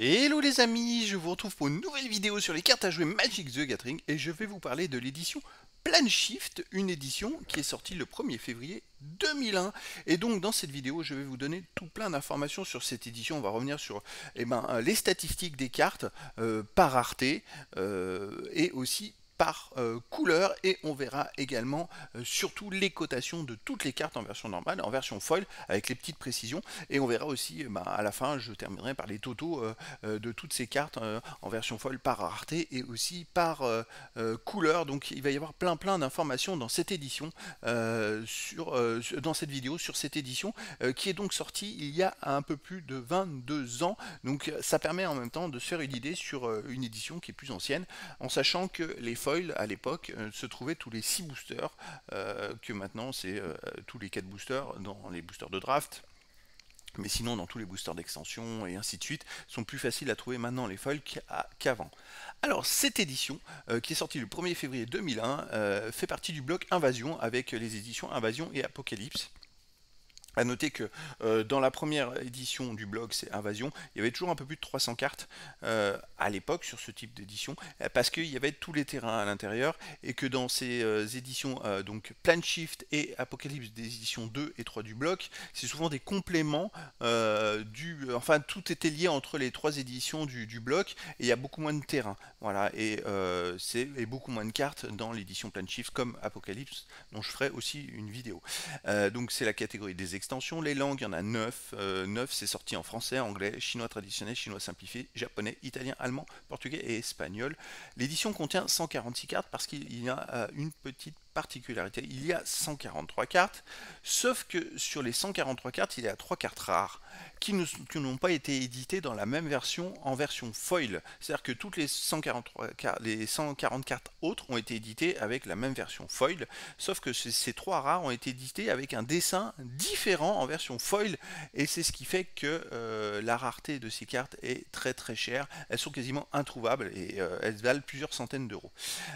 Hello les amis, je vous retrouve pour une nouvelle vidéo sur les cartes à jouer Magic the Gathering et je vais vous parler de l'édition Planeshift, une édition qui est sortie le 1er février 2001. Et donc dans cette vidéo, je vais vous donner tout plein d'informations sur cette édition. On va revenir sur les statistiques des cartes par rareté et aussi par couleur, et on verra également surtout les cotations de toutes les cartes en version normale, en version foil, avec les petites précisions, et on verra aussi à la fin, je terminerai par les totaux de toutes ces cartes en version foil par rareté et aussi par couleur. Donc il va y avoir plein d'informations dans cette édition, dans cette vidéo sur cette édition qui est donc sortie il y a un peu plus de 22 ans. Donc ça permet en même temps de se faire une idée sur une édition qui est plus ancienne, en sachant que les foils à l'époque se trouvaient tous les 6 boosters, que maintenant c'est tous les 4 boosters dans les boosters de draft. Mais sinon, dans tous les boosters d'extension et ainsi de suite, sont plus faciles à trouver maintenant les foils qu'avant. Alors, cette édition, qui est sortie le 1er février 2001, fait partie du bloc Invasion, avec les éditions Invasion et Apocalypse. A noter que dans la première édition du blog, c'est Invasion, il y avait toujours un peu plus de 300 cartes à l'époque sur ce type d'édition, parce qu'il y avait tous les terrains à l'intérieur, et que dans ces éditions, donc Planeshift et Apocalypse, des éditions 2 et 3 du bloc, c'est souvent des compléments enfin, tout était lié entre les trois éditions du bloc, et il y a beaucoup moins de terrain. Voilà, et beaucoup moins de cartes dans l'édition Planeshift comme Apocalypse, dont je ferai aussi une vidéo. Donc c'est la catégorie des extensions. Les langues, il y en a 9. 9, c'est sorti en français, anglais, chinois traditionnel, chinois simplifié, japonais, italien, allemand, portugais et espagnol. L'édition contient 146 cartes parce qu'il y a une petite particularité. Il y a 143 cartes, sauf que sur les 143 cartes, il y a 3 cartes rares qui n'ont pas été éditées dans la même version en version foil. C'est-à-dire que toutes les 140 cartes autres ont été éditées avec la même version foil, sauf que ces 3 rares ont été éditées avec un dessin différent en version foil, et c'est ce qui fait que la rareté de ces cartes est très chère. Elles sont quasiment introuvables et elles valent plusieurs centaines d'euros.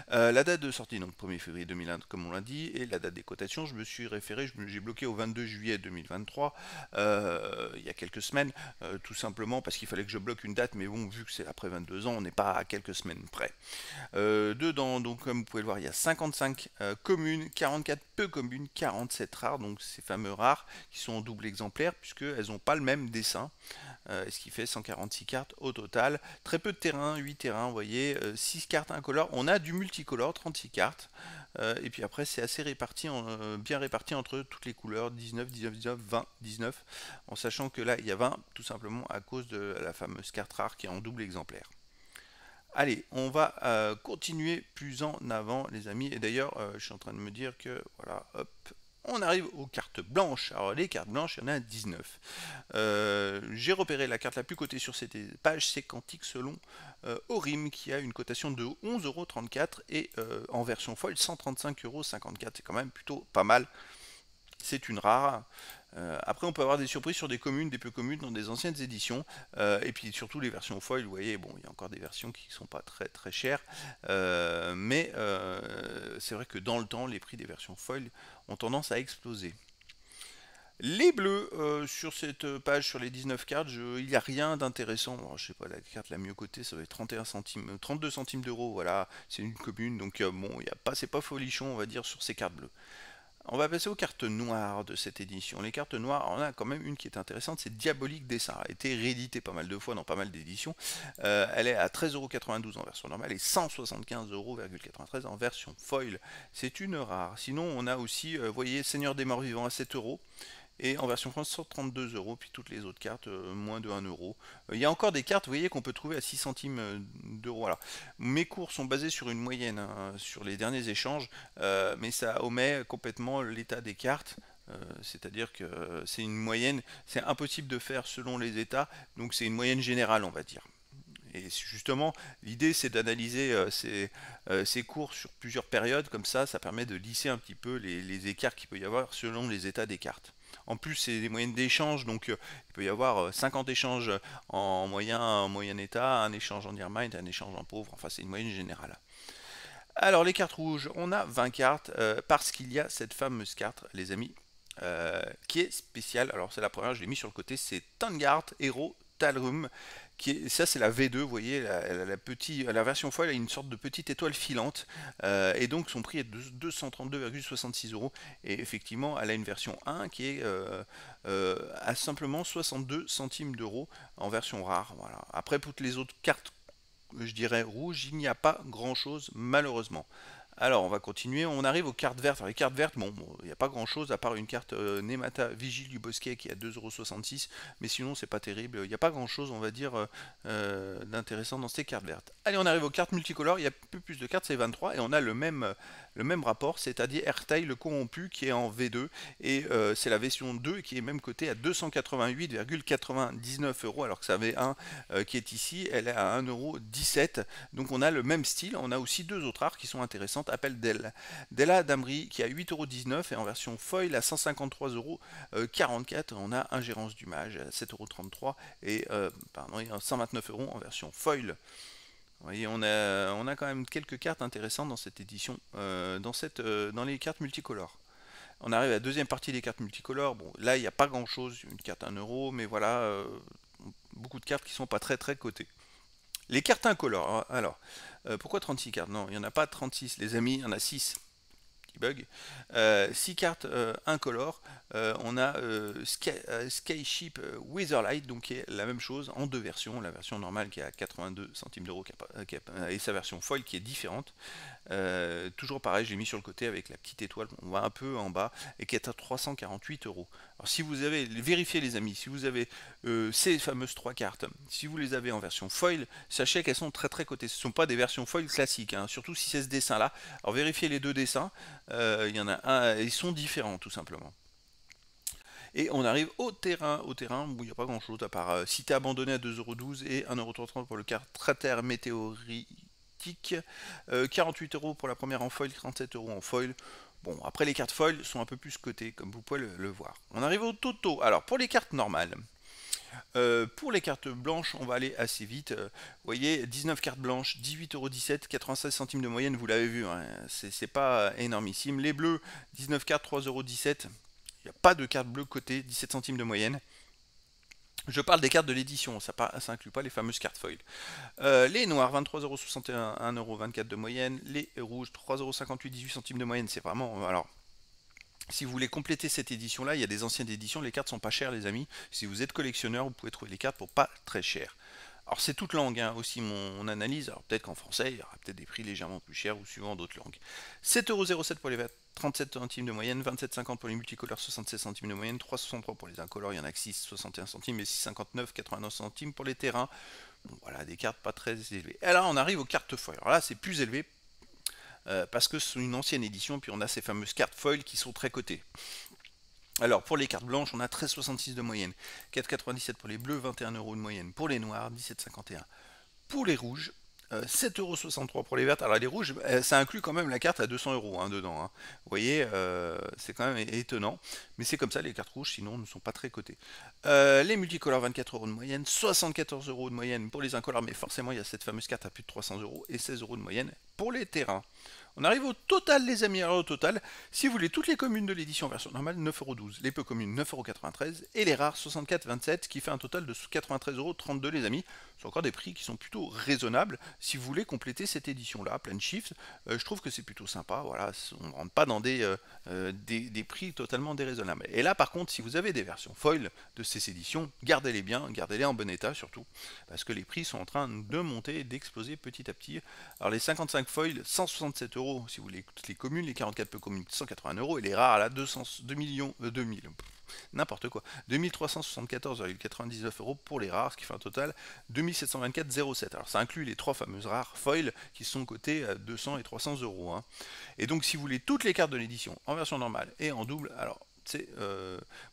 La date de sortie, donc 1er février 2001, comme on l'a dit, et la date des cotations, je me suis référé, j'ai bloqué au 22 juillet 2023, il y a quelques semaines, tout simplement parce qu'il fallait que je bloque une date, mais bon, vu que c'est après 22 ans, on n'est pas à quelques semaines près. Dedans, donc comme vous pouvez le voir, il y a 55 communes, 44 peu communes, 47 rares, donc ces fameux rares qui sont en double exemplaire, puisqu'elles n'ont pas le même dessin. Ce qui fait 146 cartes au total. Très peu de terrain, 8 terrains, vous voyez, 6 cartes incolores. On a du multicolore, 36 cartes. Et puis après, c'est assez réparti, bien réparti entre toutes les couleurs, 19, 19, 19, 20, 19. En sachant que là, il y a 20, tout simplement à cause de la fameuse carte rare qui est en double exemplaire. Allez, on va continuer plus en avant, les amis. Et d'ailleurs, je suis en train de me dire que, voilà, hop, on arrive aux cartes blanches. Alors, les cartes blanches, il y en a 19. J'ai repéré la carte la plus cotée sur cette page, c'est Quantique selon Orim, qui a une cotation de 11,34 € et en version foil 135,54 €. C'est quand même plutôt pas mal. C'est une rare. Après, on peut avoir des surprises sur des communes, des peu communes dans des anciennes éditions. Et puis surtout les versions foil, vous voyez, bon, il y a encore des versions qui ne sont pas très chères. C'est vrai que dans le temps, les prix des versions foil ont tendance à exploser. Les bleus, sur cette page, sur les 19 cartes, il n'y a rien d'intéressant. Je sais pas, la carte la mieux cotée, ça va être 31 centimes, 32 centimes d'euros, voilà, c'est une commune, donc bon, c'est pas folichon, on va dire, sur ces cartes bleues. On va passer aux cartes noires de cette édition. Les cartes noires, on a quand même une qui est intéressante, c'est Diabolique Dessin. Elle a été rééditée pas mal de fois dans pas mal d'éditions. Elle est à 13,92 € en version normale et 175,93 € en version foil. C'est une rare. Sinon, on a aussi, vous voyez, Seigneur des Morts Vivants à 7 €. Et en version France, 132 €, puis toutes les autres cartes, moins de 1 €. Il y a encore des cartes, vous voyez, qu'on peut trouver à 6 centimes d'euros. Alors, mes cours sont basés sur une moyenne, hein, sur les derniers échanges, mais ça omet complètement l'état des cartes. C'est-à-dire que c'est une moyenne, c'est impossible de faire selon les états, donc c'est une moyenne générale, on va dire. Et justement, l'idée c'est d'analyser ces cours sur plusieurs périodes, comme ça permet de lisser un petit peu les écarts qu'il peut y avoir selon les états des cartes. En plus, c'est des moyennes d'échange, donc il peut y avoir 50 échanges en moyen état, un échange en Nearmind, un échange en pauvre, enfin c'est une moyenne générale. Alors les cartes rouges, on a 20 cartes, parce qu'il y a cette fameuse carte, les amis, qui est spéciale. Alors c'est la première, je l'ai mis sur le côté, c'est Tangard Hero Talrum, ça c'est la V2, vous voyez, la version foil a une sorte de petite étoile filante, et donc son prix est de 232,66 euros, et effectivement elle a une version 1 qui est à simplement 62 centimes d'euros en version rare. Voilà. Après, pour toutes les autres cartes, je dirais rouges, il n'y a pas grand chose malheureusement. Alors on va continuer, on arrive aux cartes vertes. Alors, les cartes vertes, bon, il n'y a pas grand chose à part une carte Nemata Vigile du Bosquet qui est à 2,66 €, mais sinon c'est pas terrible, il n'y a pas grand chose on va dire d'intéressant dans ces cartes vertes. Allez, on arrive aux cartes multicolores, il y a un peu plus de cartes, c'est 23, et on a le même rapport, c'est-à-dire Ertail le corrompu qui est en V2, et c'est la version 2 qui est même cotée à 288,99 €, alors que ça avait un qui est ici, elle est à 1,17 €. Donc on a le même style, on a aussi deux autres rares qui sont intéressantes. Appel Della Damri qui a 8,19 € et en version foil à 153,44 €. On a Ingérence du Mage à 7,33 € et 129 € en version foil. Vous voyez, on a quand même quelques cartes intéressantes dans cette édition, dans les cartes multicolores. On arrive à la deuxième partie des cartes multicolores. Bon, là, il n'y a pas grand chose, une carte à 1 €, mais voilà, beaucoup de cartes qui sont pas très cotées. Les cartes incolores, alors, pourquoi 36 cartes? Non, il n'y en a pas 36, les amis, il y en a 6. Petit bug. 6 cartes incolores. On a Skyship Witherlight, donc qui est la même chose en deux versions. La version normale qui est à 82 centimes d'euros et sa version foil qui est différente. Toujours pareil, j'ai mis sur le côté avec la petite étoile, on va un peu en bas, et qui est à 348 €. Alors si vous avez, vérifiez les amis, si vous avez ces fameuses trois cartes, si vous les avez en version foil, sachez qu'elles sont très cotées. Ce ne sont pas des versions foil classiques, hein, surtout si c'est ce dessin là. Alors vérifiez les deux dessins, il y en a un, ils sont différents tout simplement. Et on arrive au terrain où il n'y a pas grand chose à part cité abandonnée à 2,12 € et 1,30 € pour le cratère météorique. 48 € pour la première en foil, 37 € en foil. Bon, après les cartes foil sont un peu plus cotées, comme vous pouvez le voir. On arrive au toto. Alors, pour les cartes normales, pour les cartes blanches, on va aller assez vite. Vous voyez, 19 cartes blanches, 18,17 €, 96 centimes de moyenne, vous l'avez vu, hein, c'est pas énormissime. Les bleus, 19 cartes, 3,17 €. Il n'y a pas de carte bleue cotée, 17 centimes de moyenne. Je parle des cartes de l'édition, ça inclut pas les fameuses cartes foil. Les noirs, 23,61 €, 1,24 € de moyenne. Les rouges, 3,58 €, 18 centimes de moyenne. C'est vraiment... alors, si vous voulez compléter cette édition-là, il y a des anciennes éditions, les cartes sont pas chères les amis. Si vous êtes collectionneur, vous pouvez trouver les cartes pour pas très cher. Alors c'est toute langue hein, aussi mon analyse, alors peut-être qu'en français il y aura peut-être des prix légèrement plus chers ou suivant d'autres langues. 7,07 € pour les verts, 37 centimes de moyenne, 27,50 € pour les multicolores, 76 centimes de moyenne, 3,63 € pour les incolores, il y en a que 6, 61 centimes, et 6,59, 89 centimes pour les terrains. Donc voilà, des cartes pas très élevées. Et là on arrive aux cartes foil, alors là c'est plus élevé, parce que c'est une ancienne édition, puis on a ces fameuses cartes foil qui sont très cotées. Alors pour les cartes blanches, on a 13,66 de moyenne, 4,97 pour les bleus, 21 € de moyenne pour les noirs, 17,51 pour les rouges, 7,63 € pour les vertes. Alors les rouges, ça inclut quand même la carte à 200 € hein, dedans. Hein. Vous voyez, c'est quand même étonnant, mais c'est comme ça, les cartes rouges sinon ne sont pas très cotées. Les multicolores, 24 € de moyenne, 74 € de moyenne pour les incolores, mais forcément il y a cette fameuse carte à plus de 300 € et 16 € de moyenne pour les terrains. On arrive au total les amis, alors au total, si vous voulez toutes les communes de l'édition version normale, 9,12 €, les peu communes 9,93 € et les rares 64,27 €, qui fait un total de 93,32 € les amis. C'est encore des prix qui sont plutôt raisonnables si vous voulez compléter cette édition là, plein de chiffres. Je trouve que c'est plutôt sympa, voilà, on ne rentre pas dans des prix totalement déraisonnables. Et là par contre, si vous avez des versions foil de ces éditions, gardez-les bien, gardez-les en bon état surtout, parce que les prix sont en train de monter et d'exploser petit à petit. Alors les 55 foil, 167 € si vous voulez toutes les communes, les 44 peu communes, 180 € et les rares là, 2 millions, 2000, n'importe quoi, 2374,99 € pour les rares, ce qui fait un total 2724,07 €. Alors ça inclut les trois fameuses rares foil qui sont cotées à 200 et 300 €. Hein. Et donc si vous voulez toutes les cartes de l'édition en version normale et en double, alors c'est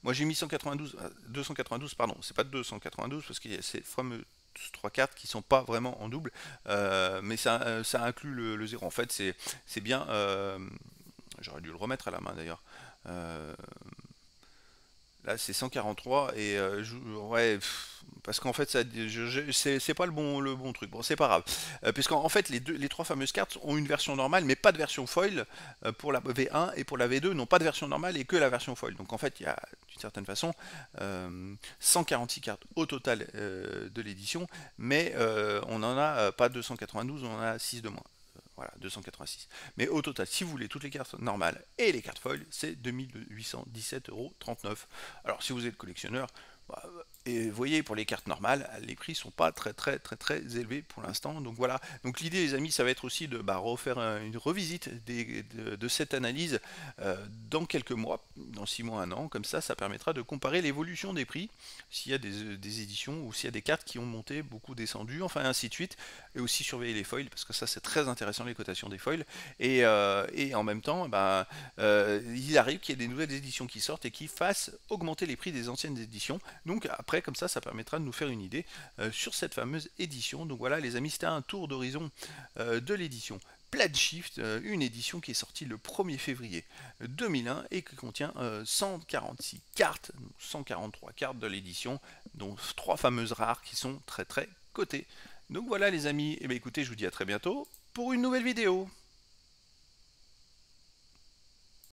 moi j'ai mis 292, pardon, c'est pas 292 parce qu'il y a ces fameux trois cartes qui sont pas vraiment en double, mais ça inclut le 0. En fait, c'est bien. J'aurais dû le remettre à la main d'ailleurs. Là, c'est 143 et ouais, parce qu'en fait, ça, c'est pas le bon truc. Bon, c'est pas grave, puisqu'en fait, les trois fameuses cartes ont une version normale, mais pas de version foil pour la V1 et pour la V2, n'ont pas de version normale et que la version foil. Donc en fait, il y a d'une certaine façon 146 cartes au total de l'édition, mais on n'en a pas 292, on en a 6 de moins. Voilà, 286. Mais au total, si vous voulez toutes les cartes normales et les cartes foil, c'est 2817,39 €. Alors, si vous êtes collectionneur, bah, et vous voyez, pour les cartes normales, les prix sont pas très élevés pour l'instant. Donc voilà. Donc l'idée, les amis, ça va être aussi de refaire une revisite de cette analyse dans quelques mois, dans 6 mois, 1 an. Comme ça permettra de comparer l'évolution des prix, s'il y a des éditions ou s'il y a des cartes qui ont monté, beaucoup descendu, enfin ainsi de suite. Et aussi surveiller les foils, parce que ça c'est très intéressant, les cotations des foils. Et en même temps, il arrive qu'il y ait des nouvelles éditions qui sortent et qui fassent augmenter les prix des anciennes éditions. Donc après, comme ça permettra de nous faire une idée sur cette fameuse édition. Donc voilà, les amis, c'était un tour d'horizon de l'édition Planshift, une édition qui est sortie le 1er février 2001 et qui contient 146 cartes, 143 cartes de l'édition, dont 3 fameuses rares qui sont très cotées. Donc voilà les amis, et bien écoutez, je vous dis à très bientôt pour une nouvelle vidéo.